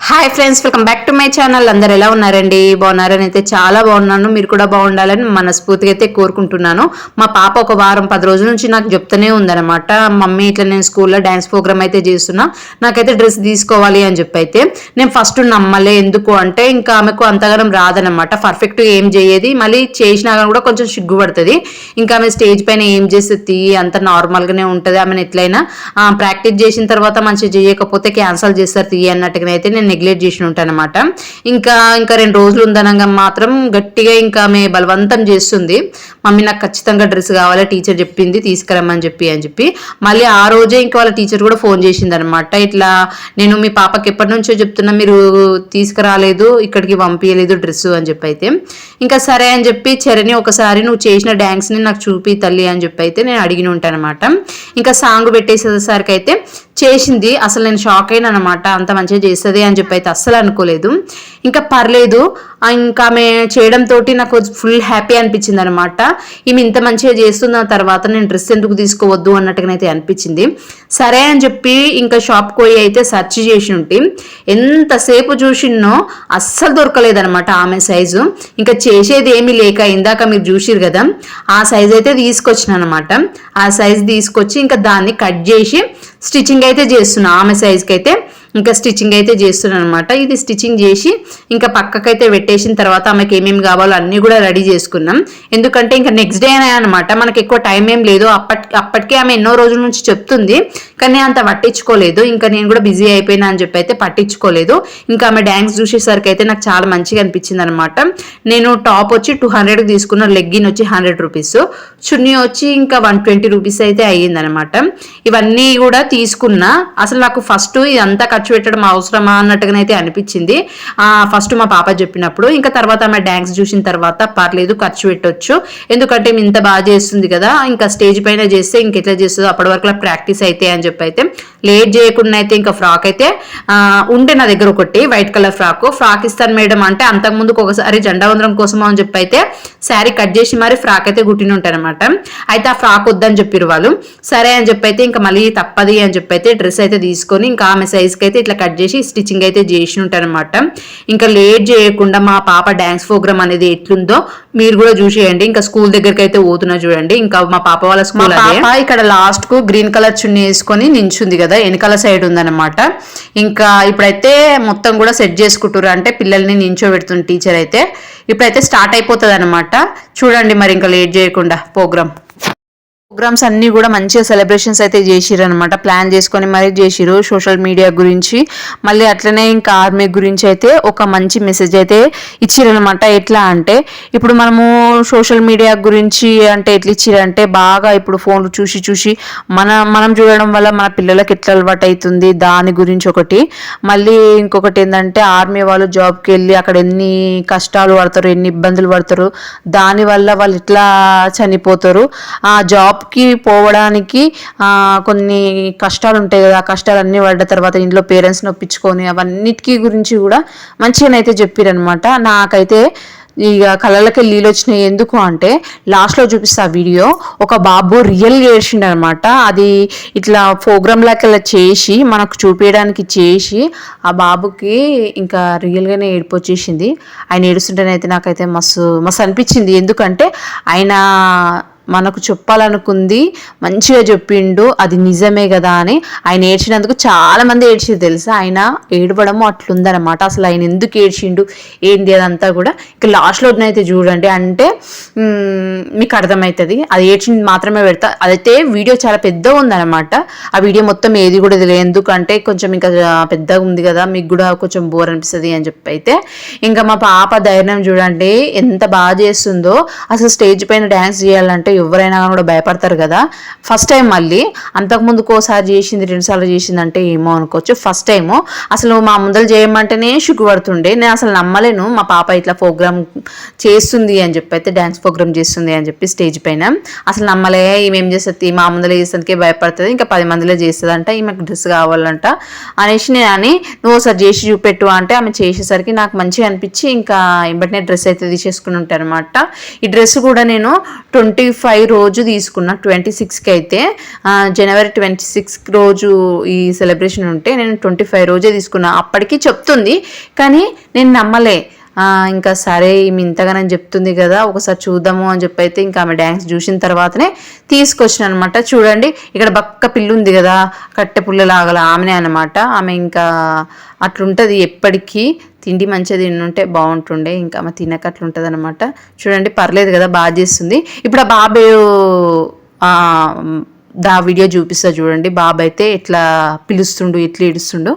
Hi friends, welcome back to my channel. అందరు ఎలా ఉన్నారండి? బాగున్నారని అయితే చాలా బాగున్నాను. మీరు కూడా బాగుండాలని మనస్ఫూర్తిగా అయితే కోరుకుంటున్నాను. మా పాప ఒక వారం 10 రోజుల నుంచి నాకు చెప్తూనే ఉందన్నమాట, మమ్మీ ఇట్లా నేను స్కూల్లో డ్యాన్స్ ప్రోగ్రామ్ అయితే చేస్తున్నా, నాకైతే డ్రెస్ తీసుకోవాలి అని చెప్పి. అయితే నేను ఫస్ట్ నమ్మలే. ఎందుకు అంటే ఇంకా ఆమెకు అంతగానం రాదనమాట, పర్ఫెక్ట్ ఏం చేయదు, మళ్ళీ చేసినా కూడా కొంచెం సిగ్గుపడుతుంది. ఇంకా ఆమె స్టేజ్ పైన ఏం చేస్తుంది అంత నార్మల్గానే ఉంటుంది. ఆమెను ఎట్లయినా ప్రాక్టీస్ చేసిన తర్వాత మంచిగా చేయకపోతే క్యాన్సల్ చేస్తారు అన్నట్టుగా అయితే నేను నెగ్లెక్ట్ చేసి ఉంటాను అనమాట. ఇంకా 2 రోజులు ఉందనగా మాత్రం గట్టిగా ఇంకా ఆమె బలవంతం చేస్తుంది, మమ్మీ నాకు ఖచ్చితంగా డ్రెస్ కావాలి, టీచర్ చెప్పింది తీసుకురమ్మని చెప్పి. మళ్ళీ ఆ రోజే ఇంకా వాళ్ళ టీచర్ కూడా ఫోన్ చేసింది అనమాట, ఇట్లా నేను మీ పాపకి ఎప్పటి నుంచో చెప్తున్నా, మీరు తీసుకురాలేదు, ఇక్కడికి పంపించలేదు డ్రెస్ అని చెప్పి. అయితే ఇంకా సరే అని చెప్పి, చరణి ఒకసారి నువ్వు చేసిన డ్యాన్స్ని నాకు చూపి తల్లి అని చెప్పి అయితే నేను అడిగిన ఉంటాను అనమాట. ఇంకా సాంగ్ పెట్టేసేసరికి అయితే చేసింది. అసలు నేను షాక్ అయినా అనమాట, అంత మంచిగా చేస్తుంది అని చెప్పి అయితే అస్సలు అనుకోలేదు. ఇంకా పర్లేదు, ఇంకా ఆమె చేయడంతో నాకు ఫుల్ హ్యాపీ అనిపించింది అనమాట. ఈమె ఇంత మంచిగా చేస్తున్న తర్వాత నేను డ్రెస్ ఎందుకు తీసుకోవద్దు అన్నట్టుగానైతే అనిపించింది. సరే అని చెప్పి ఇంకా షాప్కి పోయి అయితే సెర్చ్ చేసి ఉంటే ఎంతసేపు చూసినో అస్సలు దొరకలేదనమాట ఆమె సైజు. ఇంకా చేసేది ఏమీ లేక ఇందాక మీరు చూసిరు కదా, ఆ సైజ్ అయితే తీసుకొచ్చిన అనమాట. ఆ సైజ్ తీసుకొచ్చి ఇంకా దాన్ని కట్ చేసి స్టిచ్చింగ్ అయితే చేస్తున్నా. ఆమె సైజ్కి అయితే ఇంకా స్టిచ్చింగ్ అయితే చేస్తున్నాను అనమాట. ఇది స్టిచ్చింగ్ చేసి ఇంకా పక్కకైతే పెట్టేసిన తర్వాత ఆమెకి ఏమేమి కావాలో అన్నీ కూడా రెడీ చేసుకున్నాం. ఎందుకంటే ఇంకా నెక్స్ట్ డే అనమాట, మనకి ఎక్కువ టైం ఏం లేదు. అప్పటికే ఆమె ఎన్నో రోజుల నుంచి చెప్తుంది, కానీ అంత పట్టించుకోలేదు. ఇంకా నేను కూడా బిజీ అయిపోయినా అని చెప్పి అయితే పట్టించుకోలేదు. ఇంకా ఆమె డ్యాన్స్ చూసేసరికి అయితే నాకు చాలా మంచిగా అనిపించింది అనమాట. నేను టాప్ వచ్చి 200కి తీసుకున్న, లెగ్గిన్ వచ్చి 100 రూపీస్, చున్నీ వచ్చి ఇంకా 120 రూపీస్ అయితే అయ్యిందనమాట. ఇవన్నీ కూడా తీసుకున్నా. అసలు నాకు ఫస్ట్ ఇదంతా ఖర్చు పెట్టడం అవసరమా అన్నట్టుగానైతే అనిపించింది ఫస్ట్ మా పాప చెప్పినప్పుడు. ఇంకా తర్వాత ఆమె డ్యాన్స్ చూసిన తర్వాత పర్లేదు ఖర్చు పెట్టొచ్చు, ఎందుకంటే ఇంత బాగా చేస్తుంది కదా, ఇంకా స్టేజ్ పైన చేస్తే ఇంకెట్లా చేస్తుందో అప్పటి వరకు ప్రాక్టీస్ అయితే అని చెప్పి అయితే లేట్ చేయకుండా అయితే ఇంకా ఫ్రాక్ అయితే ఉంటే నా దగ్గర ఒకటి వైట్ కలర్ ఫ్రాక్ ఇస్తాను మేడం అంటే, అంతకుముందుకు ఒకసారి జెండావందనం కోసమో అని చెప్పి అయితే శారీ కట్ చేసి మరి ఫ్రాక్ అయితే గుట్టిన ఉంటారనమాట. అయితే ఆ ఫ్రాక్ వద్దని చెప్పారు వాళ్ళు. సరే అని చెప్పి అయితే ఇంకా మళ్ళీ తప్పది అని చెప్పి అయితే డ్రెస్ అయితే తీసుకొని ఇంకా ఆమె సైజ్కి అయితే ఇట్లా కట్ చేసి స్టిచ్చింగ్ అయితే చేసి ఉంటారనమాట. ఇంకా లేట్ చేయకుండా మా పాప డ్యాన్స్ ప్రోగ్రామ్ అనేది ఎట్లుందో మీరు కూడా చూసేయండి. ఇంకా స్కూల్ దగ్గరికి అయితే పోతున్నా చూడండి. ఇంకా మా పాప వాళ్ళ స్కూల్ ఇక్కడ లాస్ట్ కు గ్రీన్ కలర్ చున్నీ వేసుకొని నించుంది కదా, వెనకాల సైడ్ ఉందన్నమాట. ఇంకా ఇప్పుడైతే మొత్తం కూడా సెట్ చేసుకుంటారు, అంటే పిల్లల్ని నించోబెడుతుంది టీచర్ అయితే. ఇప్పుడైతే స్టార్ట్ అయిపోతుంది అనమాట. చూడండి మరి ఇంకా లేట్ చేయకుండా ప్రోగ్రామ్స్ అన్నీ కూడా మంచిగా సెలబ్రేషన్స్ అయితే చేసిరు అనమాట. ప్లాన్ చేసుకొని మరీ చేసిరు సోషల్ మీడియా గురించి. మళ్ళీ అట్లనే ఇంకా ఆర్మీ గురించి అయితే ఒక మంచి మెసేజ్ అయితే ఇచ్చిరనమాట. ఎట్లా అంటే ఇప్పుడు మనము సోషల్ మీడియా గురించి అంటే ఎట్లా ఇచ్చిరంటే, బాగా ఇప్పుడు ఫోన్లు చూసి మనం చూడడం వల్ల మన పిల్లలకి ఎట్లా అలవాటు అవుతుంది దాని గురించి ఒకటి. మళ్ళీ ఇంకొకటి ఏంటంటే, ఆర్మీ వాళ్ళు జాబ్కి వెళ్ళి అక్కడ ఎన్ని కష్టాలు పడతారు, ఎన్ని ఇబ్బందులు పడతారు, దానివల్ల వాళ్ళు ఎట్లా చనిపోతారు, ఆ జాబ్ కి పోవడానికి కొన్ని కష్టాలు ఉంటాయి కదా, ఆ కష్టాలన్నీ పడ్డ తర్వాత ఇంట్లో పేరెంట్స్ని ఒప్పించుకొని అవన్నిటికీ గురించి కూడా మంచిగానైతే చెప్పారనమాట. నాకైతే ఇక కళ్ళకి నీళ్ళు వచ్చినాయి. ఎందుకు అంటే లాస్ట్లో చూపిస్తా వీడియో, ఒక బాబు రియల్గా ఏడ్చిండు అనమాట. అది ఇట్లా ప్రోగ్రామ్ లాగా ఇలా చేసి మనకు చూపించడానికి చేసి ఆ బాబుకి ఇంకా రియల్గానే ఏడుపు వచ్చేసింది. ఆయన ఏడుస్తుంటేనైతే నాకైతే మస్తు అనిపించింది. ఎందుకంటే ఆయన మనకు చెప్పాలనుకుంది మంచిగా చెప్పిండు, అది నిజమే కదా అని. ఆయన ఏడ్చినందుకు చాలా మంది ఏడ్చింది తెలుసా. ఆయన ఏడవడము అట్లుందనమాట. అసలు ఆయన ఎందుకు ఏడ్చిండు ఏంది అదంతా కూడా ఇక లాస్ట్లో అయితే చూడండి, అంటే మీకు అర్థమవుతుంది. అది ఏడ్చింది మాత్రమే పెడతా. అదైతే వీడియో చాలా పెద్దగా ఉందన్నమాట. ఆ వీడియో మొత్తం ఏది కూడా తెలియదు, ఎందుకంటే కొంచెం ఇంకా పెద్దగా ఉంది కదా, మీకు కూడా కొంచెం బోర్ అనిపిస్తుంది అని చెప్పి అయితే. ఇంకా మా పాప ధైర్యం చూడండి ఎంత బాగా చేస్తుందో. అసలు స్టేజ్ పైన డ్యాన్స్ చేయాలంటే ఎవరైనా కూడా భయపడతారు కదా. ఫస్ట్ టైం, మళ్ళీ అంతకుముందుకు ఒకసారి చేసింది 2 సార్లు చేసింది అంటే ఏమో అనుకోవచ్చు. ఫస్ట్ టైము అసలు మా ముందలు చేయమంటేనే సిగ్గుపడుతుండే. నేను అసలు నమ్మలేను మా పాప ఇట్లా ప్రోగ్రామ్ చేస్తుంది అని చెప్పి అయితే, డ్యాన్స్ ప్రోగ్రామ్ చేస్తుంది అని చెప్పి స్టేజ్ పైన. అసలు నమ్మలే. ఈమెం చేస్తుంది, మా ముందలో చేసేందుకే భయపడుతుంది, ఇంకా 10 మందిలో చేస్తుంది అంట, ఈమెకు డ్రెస్ కావాలంట అనేసి నువ్వు ఒకసారి చేసి చూపెట్టు అంటే ఆమె చేసేసరికి నాకు మంచిగా అనిపించి ఇంకా వెంటనే డ్రెస్ అయితే తీసేసుకుని ఉంటాను అనమాట. ఈ డ్రెస్ కూడా నేను 24 25 రోజు తీసుకున్నా, 26కి అయితే జనవరి 26 రోజు ఈ సెలబ్రేషన్ ఉంటే నేను 25 రోజే తీసుకున్నా. అప్పటికి చెప్తుంది కానీ నేను నమ్మలే. ఇంకా సరే ఈమె ఇంతగానని చెప్తుంది కదా ఒకసారి చూద్దాము అని చెప్పి అయితే ఇంకా ఆమె డ్యాన్స్ చూసిన తర్వాతనే తీసుకొచ్చిన అనమాట. చూడండి ఇక్కడ బక్క పిల్లు ఉంది కదా, కట్టె పుల్లలాగల ఆమెనే అనమాట. ఆమె ఇంకా అట్లుంటుంది ఎప్పటికీ, తిండి మంచిగా తింటుంటే బాగుంటుండే, ఇంకా ఆమె తినక అట్లుంటుంది అనమాట. చూడండి పర్లేదు కదా, బాగా చేస్తుంది. ఇప్పుడు ఆ బాబు దా వీడియో చూపిస్తా చూడండి. బాబు అయితే ఎట్లా పిలుస్తుండు, ఎట్లా ఏడుస్తుండు.